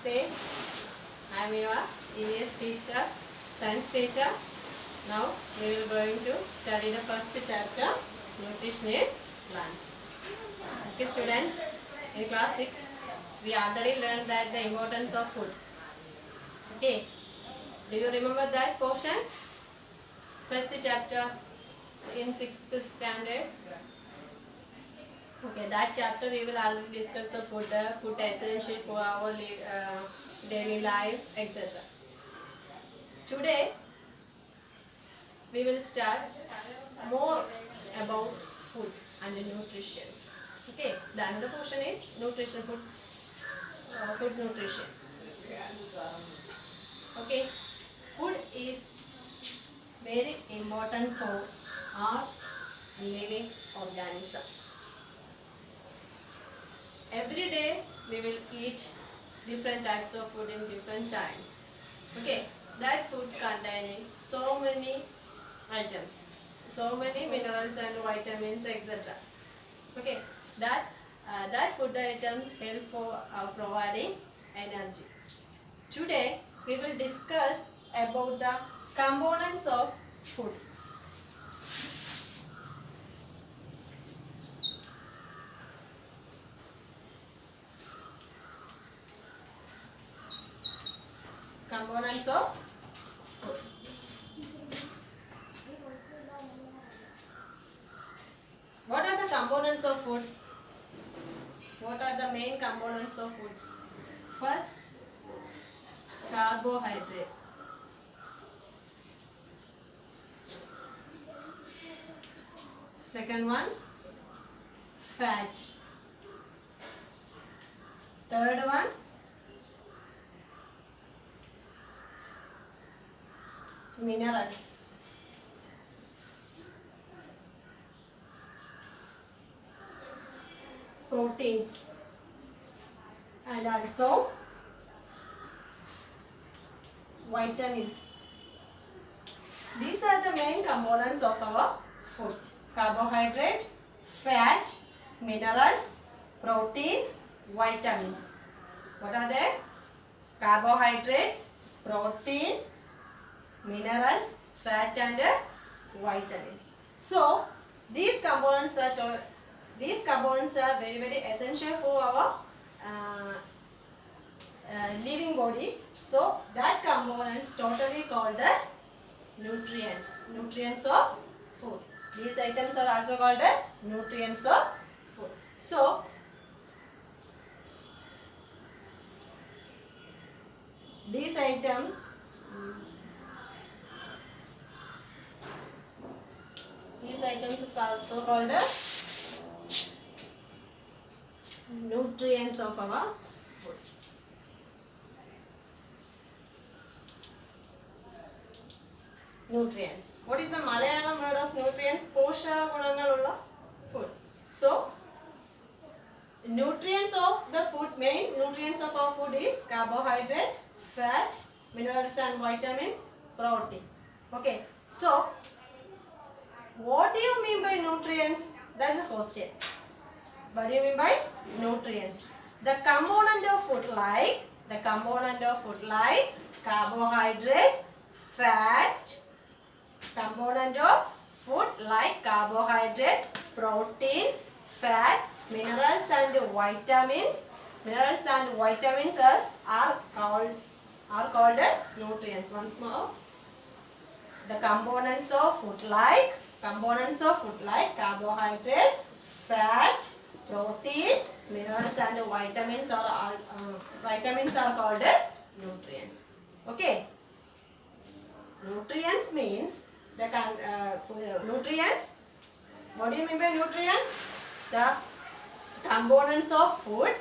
Namaste. I am your EVS teacher, science teacher. Now we will going to study the first chapter, nutrition in plants. Okay, students, in class 6 we already learned that the importance of food. Okay, do you remember that portion? First chapter in 6th standard. Okay, that chapter we will already discuss the food essential for our daily life, etc. Today we will start more about food and the nutrition. Okay, the another portion is nutrition, food nutrition. Okay, food is very important for our living organism. Every day we will eat different types of food in different times. Okay, that food containing so many items, so many minerals and vitamins, etc. Okay, that food items help for providing energy. Today we will discuss about the components of food. Components of food. What are the components of food? What are the main components of food? First, carbohydrate. Second one, fat. Third one, minerals. Proteins. And also vitamins. These are the main components of our food. Carbohydrate, fat, minerals, proteins, vitamins. What are they? Carbohydrates, protein, minerals, fat and vitamins. So these components are very essential for our living body. So that components totally called the nutrients of food. These items are also called the nutrients of food. So these items are also called the nutrients of our food. Nutrients. What is the Malayalam word of nutrients? Posha gunangalulla food. So, nutrients of the food, main nutrients of our food is carbohydrate, fat, minerals and vitamins, protein. Okay. So, what do you mean by nutrients? That is the question. What do you mean by nutrients? The component of food like carbohydrate, fat, component of food like carbohydrate, proteins, fat, minerals and vitamins. Minerals and vitamins are called nutrients. Once more, the components of food like carbohydrate, fat, protein, minerals and vitamins are called nutrients. Okay. Nutrients means the nutrients. What do you mean by nutrients? The components of food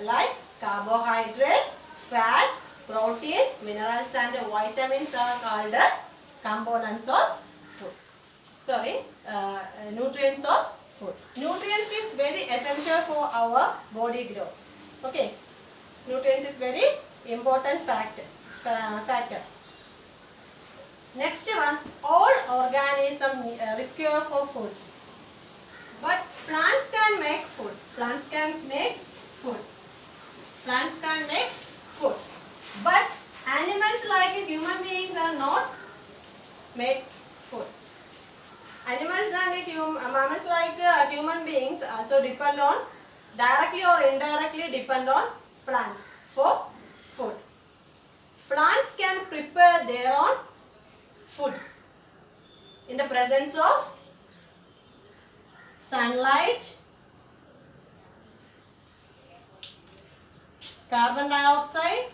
like carbohydrate, fat, protein, minerals and vitamins are called components of food. Nutrients of food. Nutrients is very essential for our body growth. Okay. Nutrients is very important factor. Next one, all organisms require for food. But plants can make food. Plants can make food. But animals like human beings are not make food. Animals and mammals like human beings also depend on, directly or indirectly depend on plants for food. Plants can prepare their own food in the presence of sunlight, carbon dioxide,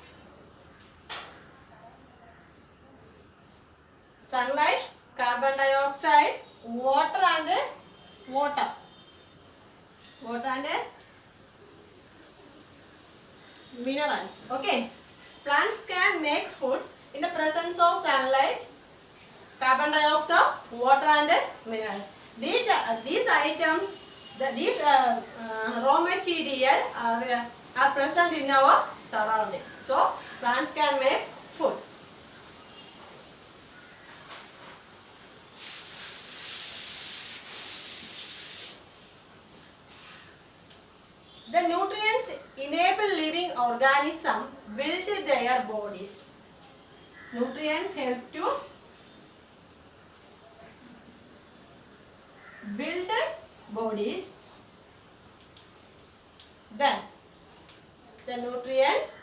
sunlight, carbon dioxide, water and minerals. Okay, plants can make food in the presence of sunlight, carbon dioxide, water and minerals. These items, these raw material are present in our surrounding. So plants can make food. The nutrients enable living organisms build their bodies. Nutrients help to build bodies. Then the nutrients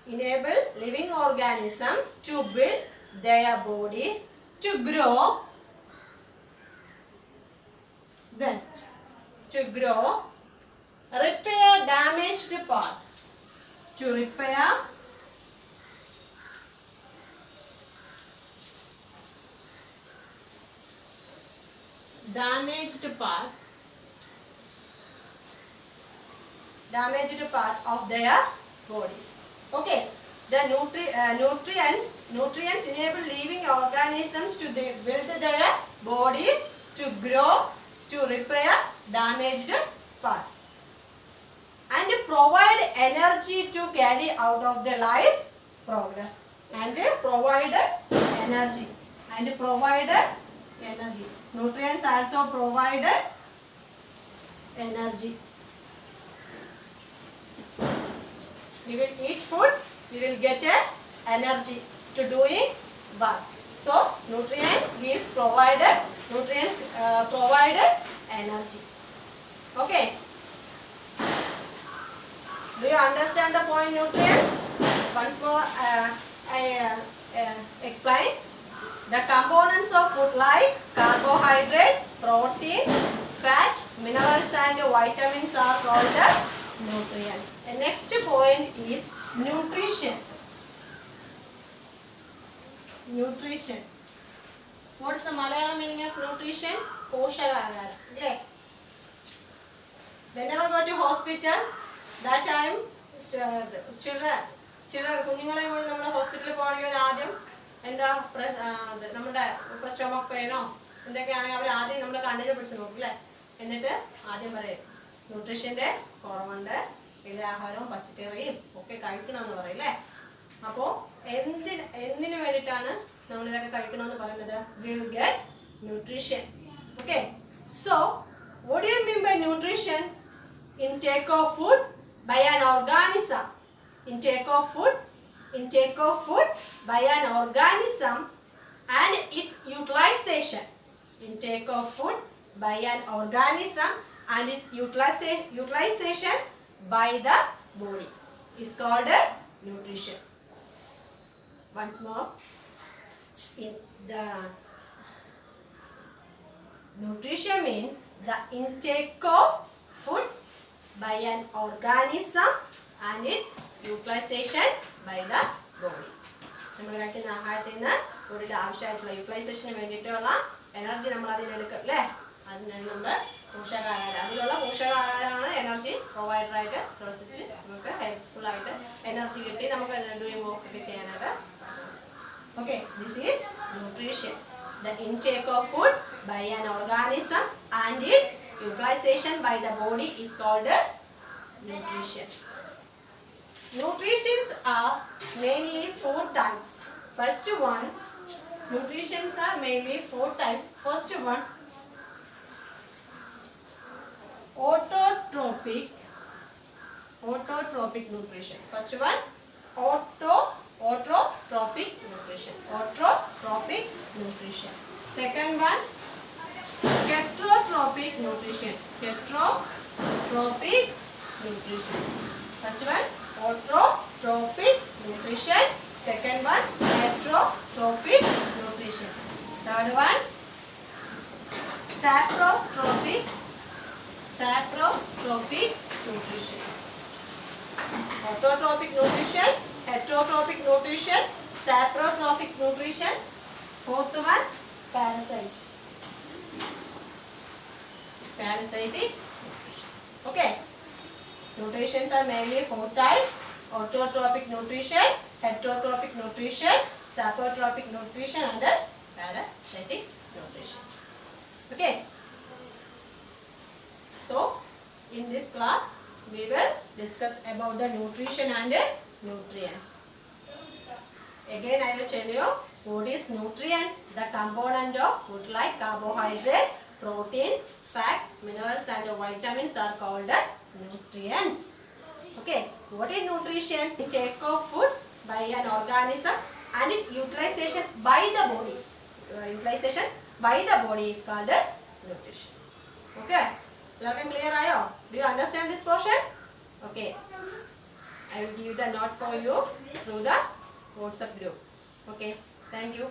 enable living organisms to build their bodies, to grow. Then to grow, repair damaged part. To repair damaged part of their bodies. Okay, the nutrients enable living organisms to build their bodies, to grow, to repair damaged part, and provide energy to carry out of the life progress, and provide energy. Nutrients also provide energy. We will eat food, we will get energy to doing work. So nutrients provide energy. Okay. Do you understand the point nutrients? Once more I explain. The components of food like carbohydrates, protein, fat, minerals and vitamins are called nutrients. The next point is nutrition. Nutrition. What is the Malayalam meaning of nutrition? Poshakahara. Yeah. Whenever go to hospital, that time children കുഞ്ഞുങ്ങളെ കൂടി നമ്മൾ ഹോസ്പിറ്റലിൽ പോകണമെങ്കിൽ ആദ്യം എന്താ നമ്മുടെ ഇപ്പോൾ stomach പെയിനോ എന്തൊക്കെയാണെങ്കിൽ അവർ ആദ്യം നമ്മുടെ കണ്ണിനെ പിടിച്ച് നോക്കും അല്ലേ. എന്നിട്ട് ആദ്യം പറയും ന്യൂട്രീഷൻ്റെ കുറവുണ്ട്, എല്ലാ ആഹാരവും പച്ചക്കറിയും ഒക്കെ കഴിക്കണമെന്ന് പറയും അല്ലേ. അപ്പോൾ എന്തിനു വേണ്ടിയിട്ടാണ് നമ്മളിതൊക്കെ കഴിക്കണമെന്ന് പറയുന്നത്? We will get nutrition. Okay. So, what do you mean by nutrition? Intake of food by an organism. Intake of food by an organism and its utilization. Intake of food by an organism and its utilization by the body is called nutrition. Once more, in the nutrition means the intake of food by an organism and its utilization by the body. നമ്മൾ കഴിക്കുന്ന ആഹാരത്തിൽ നിന്ന് ബോഡിയുടെ ആവശ്യമായിട്ടുള്ള യൂട്ടിലൈസേഷന് വേണ്ടിയിട്ടുള്ള energy നമ്മൾ അതിനെടുക്കും അല്ലേ. അതിനാണ് നമ്മൾ പോഷകാഹാരം, അതിലുള്ള പോഷകാഹാരമാണ് എനർജി പ്രൊവൈഡറായിട്ട് പ്രവർത്തിച്ച് നമുക്ക് ഹെൽപ്ഫുള്ളായിട്ട് എനർജി കിട്ടി നമുക്ക് ഡൂയിങ് വർക്ക് ഒക്കെ ചെയ്യാനായിട്ട്. Okay, this is nutrition. The intake of food by an organism and its utilization by the body is called nutrition. Nutritions are mainly 4 types. First one, nutritions are mainly 4 types. First one, autotrophic, Autotrophic nutrition. First one, autotrophic nutrition. Autotrophic nutrition. Second one, heterotrophic nutrition. Heterotrophic nutrition. First one, autotrophic nutrition. Second one, heterotrophic nutrition. Third one, saprotrophic nutrition. Autotrophic nutrition, heterotrophic nutrition, saprotrophic nutrition. Fourth one, parasitic nutrition. Okay. Nutritions are mainly 4 types: autotrophic nutrition, heterotrophic nutrition, saprotrophic nutrition, and parasitic nutrition. Okay. So, in this class, we will discuss about the nutrition and nutrients. Again, I will tell you what is nutrient. The component of food like carbohydrate, proteins, fat, minerals, and vitamins are called nutrients. Okay, what is nutrition? Intake of food by an organism and its utilization by the body. Utilization by the body is called nutrition. Okay, everything clear? Do you understand this portion? Okay, I will give the note for you through the WhatsApp group. Okay, thank you.